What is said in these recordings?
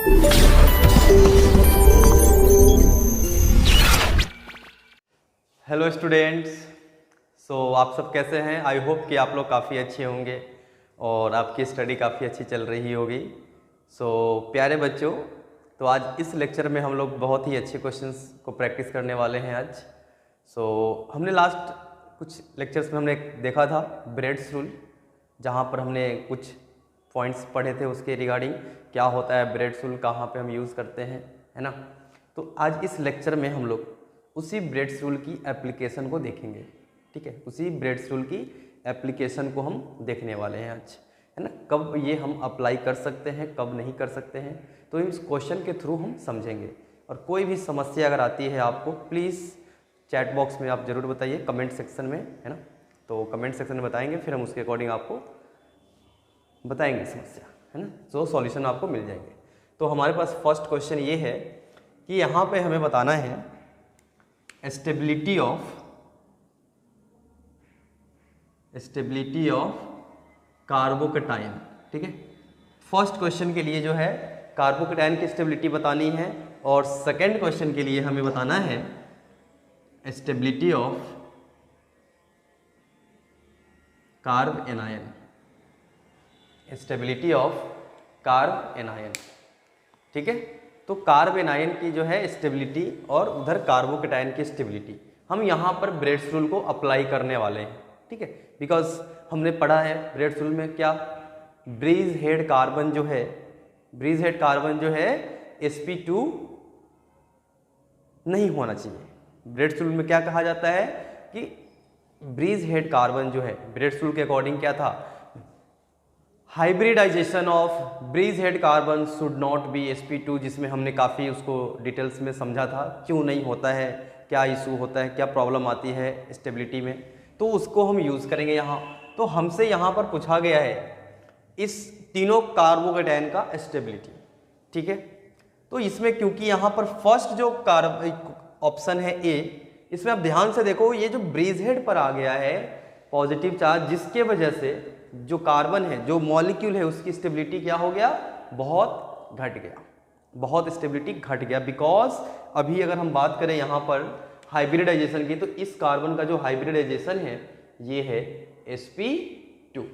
Hello students, आप सब कैसे हैं? आई होप कि आप लोग काफ़ी अच्छे होंगे और आपकी स्टडी काफ़ी अच्छी चल रही होगी। प्यारे बच्चों, तो आज इस लेक्चर में हम लोग बहुत ही अच्छे क्वेश्चंस को प्रैक्टिस करने वाले हैं आज। हमने लास्ट कुछ लेक्चर्स में हमने देखा था ब्रेड्स रूल, जहाँ पर हमने कुछ पॉइंट्स पढ़े थे उसके रिगार्डिंग क्या होता है ब्रेड्स रूल, कहाँ पे हम यूज़ करते हैं, है ना। तो आज इस लेक्चर में हम लोग उसी ब्रेड्स रूल की एप्लीकेशन को देखेंगे, ठीक है। उसी ब्रेड्स रूल की एप्लीकेशन को हम देखने वाले हैं आज, है ना। कब ये हम अप्लाई कर सकते हैं, कब नहीं कर सकते हैं, तो इस क्वेश्चन के थ्रू हम समझेंगे। और कोई भी समस्या अगर आती है आपको, प्लीज़ चैट बॉक्स में आप ज़रूर बताइए, कमेंट सेक्शन में, है ना। तो कमेंट सेक्शन में बताएंगे, फिर हम उसके अकॉर्डिंग आपको बताएंगे समस्या, है ना। सॉल्यूशन आपको मिल जाएंगे। तो हमारे पास फर्स्ट क्वेश्चन ये है कि यहाँ पे हमें बताना है स्टेबिलिटी ऑफ कार्बोकेटाइन, ठीक है। फर्स्ट क्वेश्चन के लिए जो है कार्बोकेटाइन की स्टेबिलिटी बतानी है, और सेकंड क्वेश्चन के लिए हमें बताना है stability of carb anion, stability of carb anion, ठीक है। तो कार्ब एनायन की जो है स्टेबिलिटी और उधर कार्बोकेटाइन की स्टेबिलिटी हम यहाँ पर ब्रेड्स रूल को अप्लाई करने वाले हैं, ठीक है। बिकॉज हमने पढ़ा है ब्रेड्स रूल में क्या, ब्रीज हेड कार्बन जो है, ब्रीज हेड कार्बन जो है sp2 नहीं होना चाहिए। ब्रेड्स रूल में क्या कहा जाता है कि ब्रीज हेड कार्बन जो है ब्रेड्स रूल के अकॉर्डिंग क्या था, hybridization of bridgehead carbon should not be sp2, जिसमें हमने काफ़ी उसको डिटेल्स में समझा था क्यों नहीं होता है, क्या इशू होता है, क्या प्रॉब्लम आती है स्टेबिलिटी में, तो उसको हम यूज़ करेंगे यहाँ। तो हमसे यहाँ पर पूछा गया है इस तीनों कार्बोकेटाइन का स्टेबिलिटी, ठीक है। तो इसमें क्योंकि यहाँ पर फर्स्ट जो ऑप्शन है ए, इसमें आप ध्यान से देखो, ये जो ब्रीज हेड पर आ गया है पॉजिटिव चार्ज, जिसके वजह से जो कार्बन है, जो मॉलिक्यूल है, उसकी स्टेबिलिटी क्या हो गया, बहुत घट गया, बहुत स्टेबिलिटी घट गया। बिकॉज अभी अगर हम बात करें यहाँ पर हाइब्रिडाइजेशन की, तो इस कार्बन का जो हाइब्रिडाइजेशन है ये है sp2,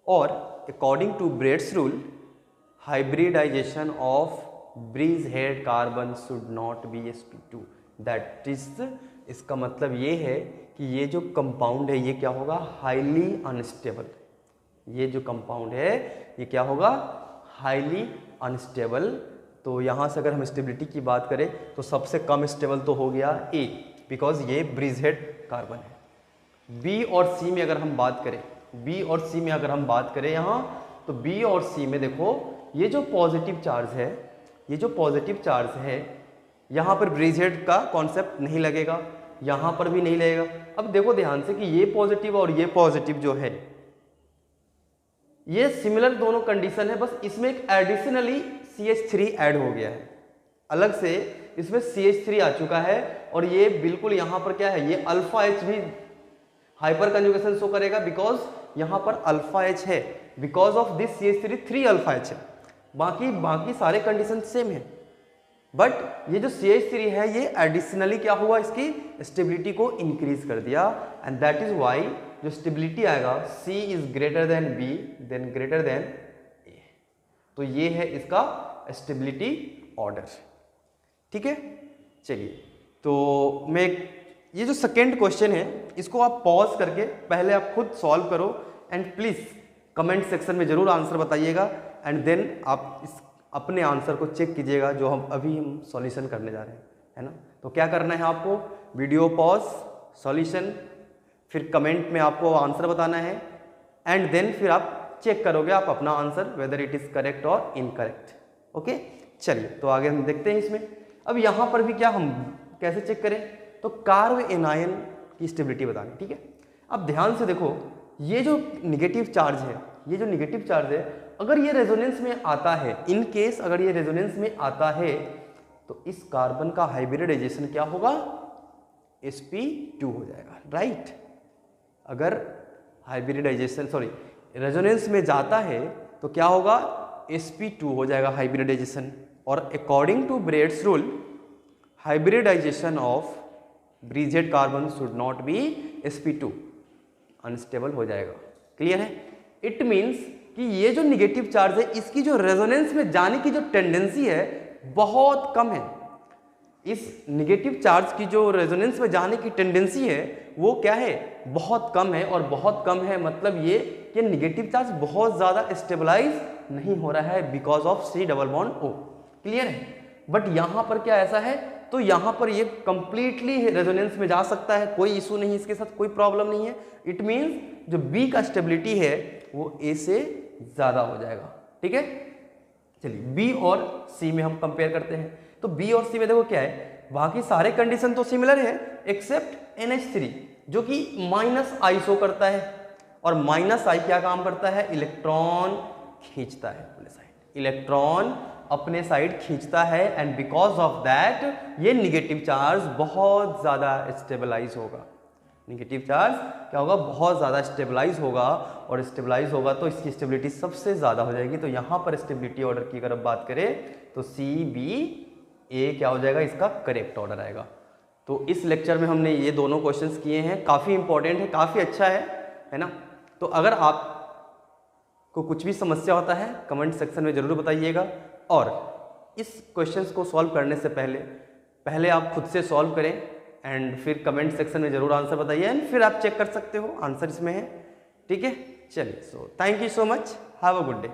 और according to Bredt's rule hybridization of bridgehead carbon should not be sp2, that is, इसका मतलब ये है कि ये जो कंपाउंड है ये क्या होगा, हाईली अनस्टेबल। ये जो कंपाउंड है ये क्या होगा, हाईली अनस्टेबल। तो यहाँ से अगर हम स्टेबिलिटी की बात करें तो सबसे कम स्टेबल तो हो गया ए, बिकॉज ये ब्रीज हेड कार्बन है। बी और सी में अगर हम बात करें, बी और सी में अगर हम बात करें यहाँ, तो बी और सी में देखो ये जो पॉजिटिव चार्ज है, ये जो पॉजिटिव चार्ज है, यहाँ पर ब्रीज हेड का कॉन्सेप्ट नहीं लगेगा, यहाँ पर भी नहीं लगेगा। अब देखो ध्यान से कि ये पॉजिटिव और ये पॉजिटिव जो है ये सिमिलर दोनों कंडीशन है, बस इसमें एक एडिशनली CH3 ऐड हो गया है, अलग से इसमें CH3 आ चुका है, और ये बिल्कुल यहाँ पर क्या है, ये अल्फा H भी हाइपर कंजुगेशन शो करेगा, बिकॉज यहाँ पर अल्फा H है, because of this CH3 3 alpha H है। बाकी सारे कंडीशन सेम है, बट ये जो CH3 है ये एडिशनली क्या हुआ, इसकी स्टेबिलिटी को इंक्रीज कर दिया, एंड दैट इज वाई जो स्टेबिलिटी आएगा C is greater than B then greater than A। तो ये है इसका स्टेबिलिटी ऑर्डर, ठीक है। चलिए, तो मैं ये जो सेकेंड क्वेश्चन है इसको आप पॉज करके पहले आप खुद सॉल्व करो, एंड प्लीज कमेंट सेक्शन में जरूर आंसर बताइएगा, एंड देन आप इस अपने आंसर को चेक कीजिएगा जो हम सॉल्यूशन करने जा रहे हैं, है ना। तो क्या करना है आपको, वीडियो पॉज, सॉल्यूशन, फिर कमेंट में आपको आंसर बताना है, एंड देन फिर आप चेक करोगे आप अपना answer whether it is correct और इनकरेक्ट, ओके। चलिए, तो आगे हम देखते हैं इसमें। अब यहाँ पर भी क्या हम कैसे चेक करें, तो कार्ब एनायन की स्टेबिलिटी बतानी, ठीक है। अब ध्यान से देखो, ये जो निगेटिव चार्ज है, ये जो निगेटिव चार्ज है, अगर ये रेजोनेंस में आता है, इन केस अगर ये रेजोनेंस में आता है, तो इस कार्बन का हाइब्रिडाइजेशन क्या होगा, sp2 हो जाएगा, राइट। अगर हाइब्रिडाइजेशन रेजोनेंस में जाता है तो क्या होगा, sp2 हो जाएगा हाइब्रिडाइजेशन, और according to Bredt's rule hybridization of bridged carbon should not be sp2, unstable हो जाएगा। क्लियर है? इट मीन्स कि ये जो निगेटिव चार्ज है इसकी जो रेजोनेंस में जाने की जो टेंडेंसी है बहुत कम है। इस निगेटिव चार्ज की जो रेजोनेंस में जाने की टेंडेंसी है वो क्या है, बहुत कम है। और बहुत कम है मतलब ये कि निगेटिव चार्ज बहुत ज़्यादा स्टेबलाइज नहीं हो रहा है because of C double bond O। Clear है? बट यहाँ पर क्या ऐसा है, तो यहाँ पर ये कंप्लीटली रेजोनेंस में जा सकता है, कोई इशू नहीं, इसके साथ कोई प्रॉब्लम नहीं है। इट मीन्स जो B का स्टेबिलिटी है वो A से ज़्यादा हो जाएगा। ठीक है, चलिए B और C में हम कंपेयर करते हैं। तो B और C में देखो क्या है, बाकी सारे कंडीशन तो सिमिलर है एक्सेप्ट NH3 जो कि -I शो करता है। और -I क्या काम करता है, इलेक्ट्रॉन खींचता है अपने साइड, इलेक्ट्रॉन अपने साइड खींचता है। एंड बिकॉज ऑफ दैट ये निगेटिव चार्ज बहुत ज़्यादा स्टेबलाइज होगा। निगेटिव चार्ज क्या होगा, बहुत ज़्यादा स्टेबलाइज होगा। और स्टेबलाइज होगा तो इसकी स्टेबिलिटी सबसे ज़्यादा हो जाएगी। तो यहाँ पर स्टेबिलिटी ऑर्डर की अगर बात करें तो CBA क्या हो जाएगा, इसका करेक्ट ऑर्डर आएगा। तो इस लेक्चर में हमने ये दोनों क्वेश्चंस किए हैं, काफ़ी इंपॉर्टेंट है, काफ़ी अच्छा है ना। तो अगर आप को कुछ भी समस्या होता है कमेंट सेक्शन में ज़रूर बताइएगा। और इस क्वेश्चंस को सॉल्व करने से पहले आप खुद से सॉल्व करें एंड फिर कमेंट सेक्शन में ज़रूर आंसर बताइए एंड फिर आप चेक कर सकते हो आंसर इसमें है। ठीक है, चलिए, so thank you so much, have a good day.